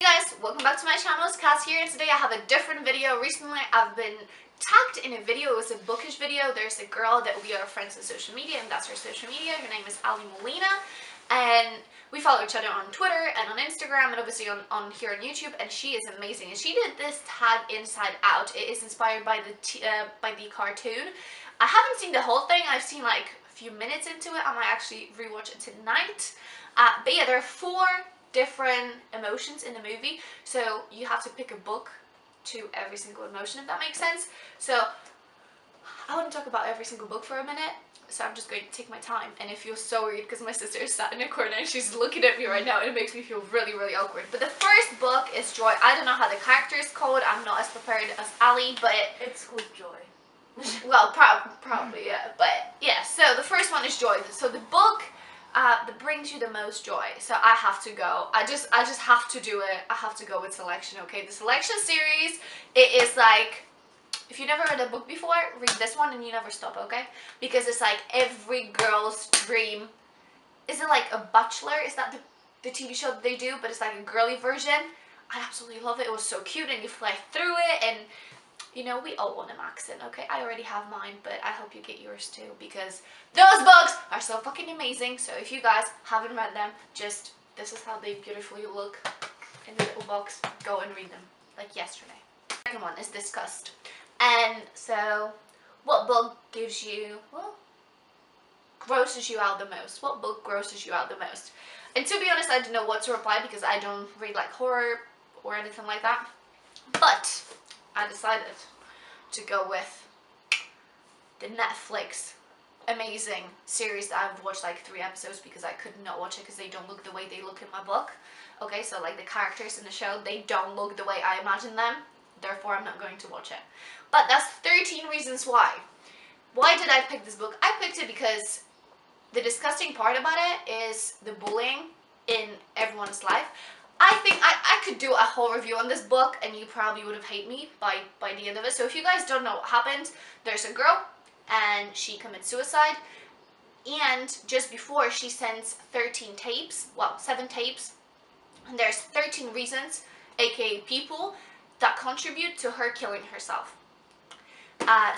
Hey guys, welcome back to my channel. It's Cass here, and today I have a different video. Recently I've been tagged in a video. It was a bookish video. There's a girl that we are friends on social media, and that's her social media. Her name is Ali Molina, and we follow each other on Twitter and on Instagram, and obviously on here on YouTube, and she is amazing. And she did this tag Inside Out. It is inspired by the cartoon. I haven't seen the whole thing. I've seen like a few minutes into it. I might actually rewatch it tonight. But yeah, there are 4 different emotions in the movie, so you have to pick a book to every single emotion, if that makes sense. So I want to talk about every single book for a minute, so I'm just going to take my time. And it feels so weird because my sister is sat in a corner and she's looking at me right now, and it makes me feel really awkward. But the first book is Joy. I don't know how the character is called. I'm not as prepared as Ali, but it's called Joy. Well, probably, yeah. But yeah, so the first one is Joy. So the book that brings you the most joy. So I have to go. I just have to do it. I have to go with Selection, okay? The Selection series, it is like, if you never read a book before, read this one and you never stop, okay? Because it's like every girl's dream. Is it like a Bachelor? Is that the TV show that they do? But it's like a girly version. I absolutely love it. It was so cute, and you fly through it, and you know, we all want an accent, okay? I already have mine, but I hope you get yours too, because those books are so fucking amazing. So if you guys haven't read them, just, this is how they beautifully look in the little box. Go and read them, like yesterday. The second one is Disgust. And so, what book gives you, well, grosses you out the most? What book grosses you out the most? And to be honest, I didn't know what to reply because I don't read like horror or anything like that. But I decided to go with the Netflix amazing series that I've watched like 3 episodes because I could not watch it because they don't look the way they look in my book. Okay, so like the characters in the show, they don't look the way I imagine them. Therefore, I'm not going to watch it. But that's 13 reasons why. Why did I pick this book? I picked it because the disgusting part about it is the bullying in everyone's life. I think I could do a whole review on this book and you probably would have hated me by the end of it. So if you guys don't know what happened, there's a girl and she commits suicide, and just before she sends 13 tapes, well, 7 tapes, and there's 13 reasons, aka people, that contribute to her killing herself.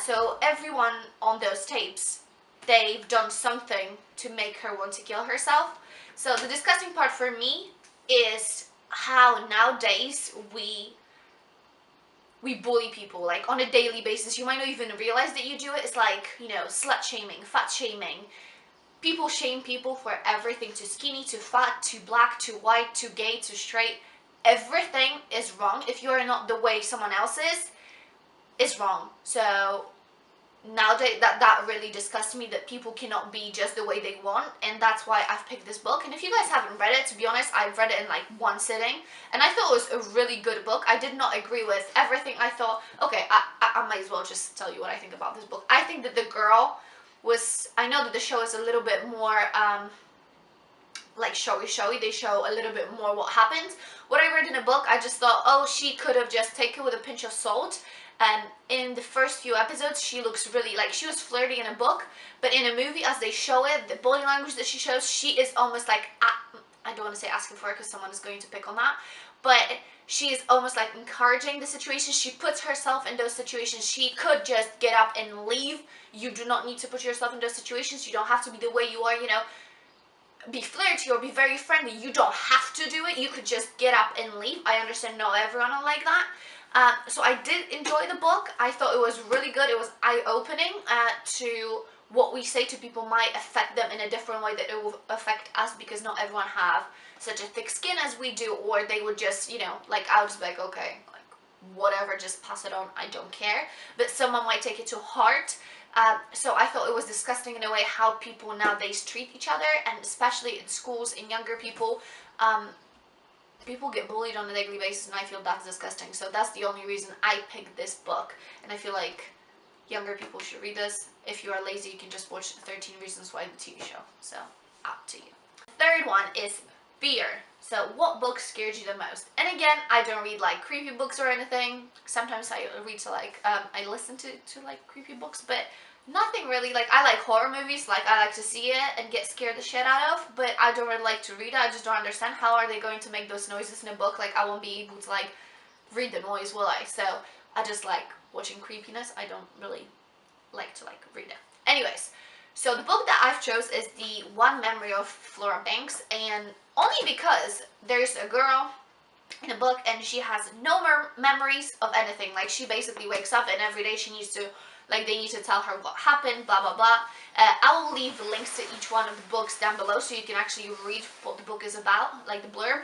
So everyone on those tapes, they've done something to make her want to kill herself. So the disgusting part for me is how nowadays we bully people like on a daily basis. You might not even realize that you do it. It's like, you know, slut shaming, fat shaming. People shame people for everything, too skinny, too fat, too black, too white, too gay, too straight. Everything is wrong. If you are not the way someone else is, it's wrong. So nowadays that really disgusts me, that people cannot be just the way they want, and that's why I've picked this book. And if you guys haven't read it, to be honest, I've read it in like 1 sitting, and I thought it was a really good book. I did not agree with everything. I thought, okay, I might as well just tell you what I think about this book. I think that the girl was, I know that the show is a little bit more like showy. They show a little bit more what happens. What I read in a book, I just thought, oh, she could have just taken it with a pinch of salt. And in the first few episodes, she looks really, like, she was flirty in a book, but in a movie, as they show it, the body language that she shows, she is almost like, I don't want to say asking for it because someone is going to pick on that, but she is almost like encouraging the situation. She puts herself in those situations. She could just get up and leave. You do not need to put yourself in those situations. You don't have to be the way you are, you know, be flirty or be very friendly. You don't have to do it. You could just get up and leave. I understand not everyone are like that. So I did enjoy the book. I thought it was really good. It was eye-opening to what we say to people might affect them in a different way that it will affect us, because not everyone have such a thick skin as we do, or they would just, you know, like, I would just be like, okay, like, whatever, just pass it on, I don't care. But someone might take it to heart. So I thought it was disgusting in a way how people nowadays treat each other, and especially in schools, in younger people. People get bullied on a daily basis, and I feel that's disgusting. So that's the only reason I picked this book, and I feel like younger people should read this. If you are lazy, you can just watch 13 Reasons Why, the TV show. So, up to you. The third one is Fear. So, what book scared you the most? And again, I don't read like creepy books or anything. Sometimes I read to like, I listen to like creepy books, but Nothing really. Like, I like horror movies. Like, I like to see it and get scared the shit out of, but I don't really like to read it. I just don't understand how are they going to make those noises in a book. Like, I won't be able to, like, read the noise, will I? So I just like watching creepiness. I don't really like to, like, read it. Anyways, so the book that I've chose is The One Memory of Flora Banks, and only because there's a girl in a book and she has no memories of anything. Like, she basically wakes up and every day she needs to, like, they need to tell her what happened, blah blah blah. I will leave links to each one of the books down below so you can actually read what the book is about, like the blurb.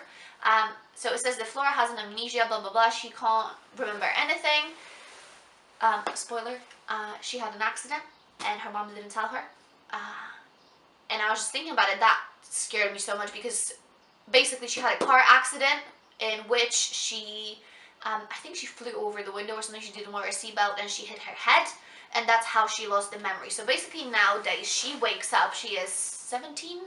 So it says that Flora has an amnesia, blah blah blah, she can't remember anything. Spoiler, she had an accident and her mom didn't tell her. And I was just thinking about it, that scared me so much because basically she had a car accident in which she, I think she flew over the window or something, she didn't wear a seatbelt and she hit her head, and that's how she lost the memory. So basically nowadays she wakes up, she is 17,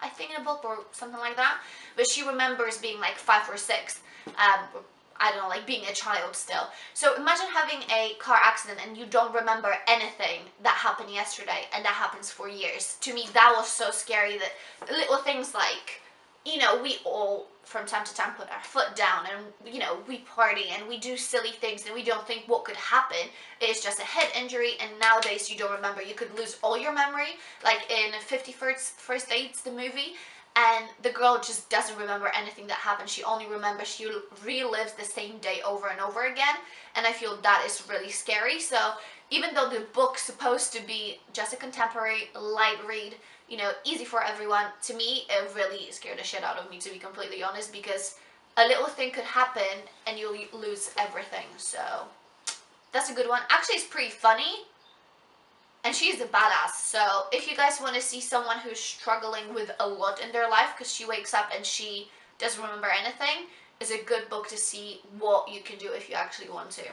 I think, in a book or something like that, but she remembers being like 5 or 6, I don't know, like being a child still. So imagine having a car accident and you don't remember anything that happened yesterday, and that happens for years. To me, that was so scary, that little things like, you know, we all from time to time put our foot down and, you know, we party and we do silly things and we don't think what could happen. It's just a head injury, and nowadays you don't remember. You could lose all your memory, like in 51st Dates, the movie, and the girl just doesn't remember anything that happened. She only remembers, she relives the same day over and over again, and I feel that is really scary. So even though the book's supposed to be just a contemporary light read, you know, easy for everyone, to me it really scared the shit out of me, to be completely honest, because a little thing could happen and you'll lose everything. So that's a good one. Actually, it's pretty funny, and she's a badass. So if you guys want to see someone who's struggling with a lot in their life because she wakes up and she doesn't remember anything, it's a good book to see what you can do if you actually want to.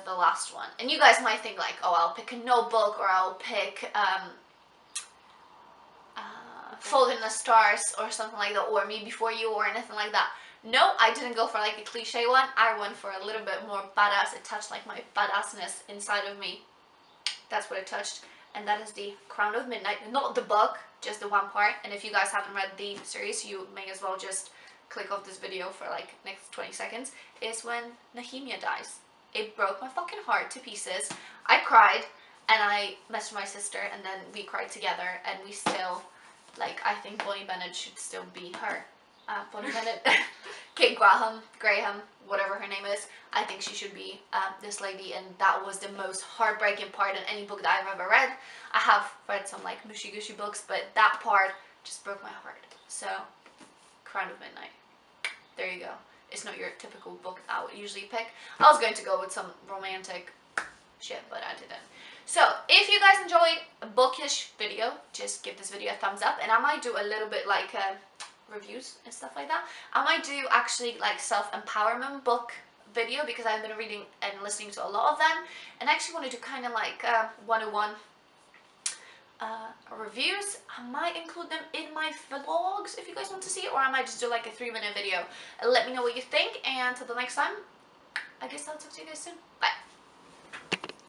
The last one, and you guys might think like, oh, I'll pick a notebook, or I'll pick Fault in the Stars or something like that, or Me Before You or anything like that. No, I didn't go for like a cliche one. I went for a little bit more badass. It touched like my badassness inside of me. That's what it touched, and that is The Crown of Midnight. Not the book, just the one part. And if you guys haven't read the series, you may as well just click off this video for like next 20 seconds. Is when Nehemia dies. It broke my fucking heart to pieces. I cried, and I messaged my sister, and then we cried together, and we still, like, I think Bonnie Bennett should still be her. Bonnie Bennett, Kate Graham, whatever her name is. I think she should be this lady, and that was the most heartbreaking part in any book that I've ever read. I have read some like mushy gushy books, but that part just broke my heart. So, Crown of Midnight. There you go. It's not your typical book I would usually pick. I was going to go with some romantic shit, but I didn't. So, if you guys enjoyed a bookish video, just give this video a thumbs up, and I might do a little bit like reviews and stuff like that. I might do actually like self-empowerment book video, because I've been reading and listening to a lot of them, and I actually want to do kind of like 101 reviews. I might include them in my vlogs if you guys want to see it, or I might just do like a 3-minute video. Let me know what you think, and until the next time, I guess I'll talk to you guys soon. Bye.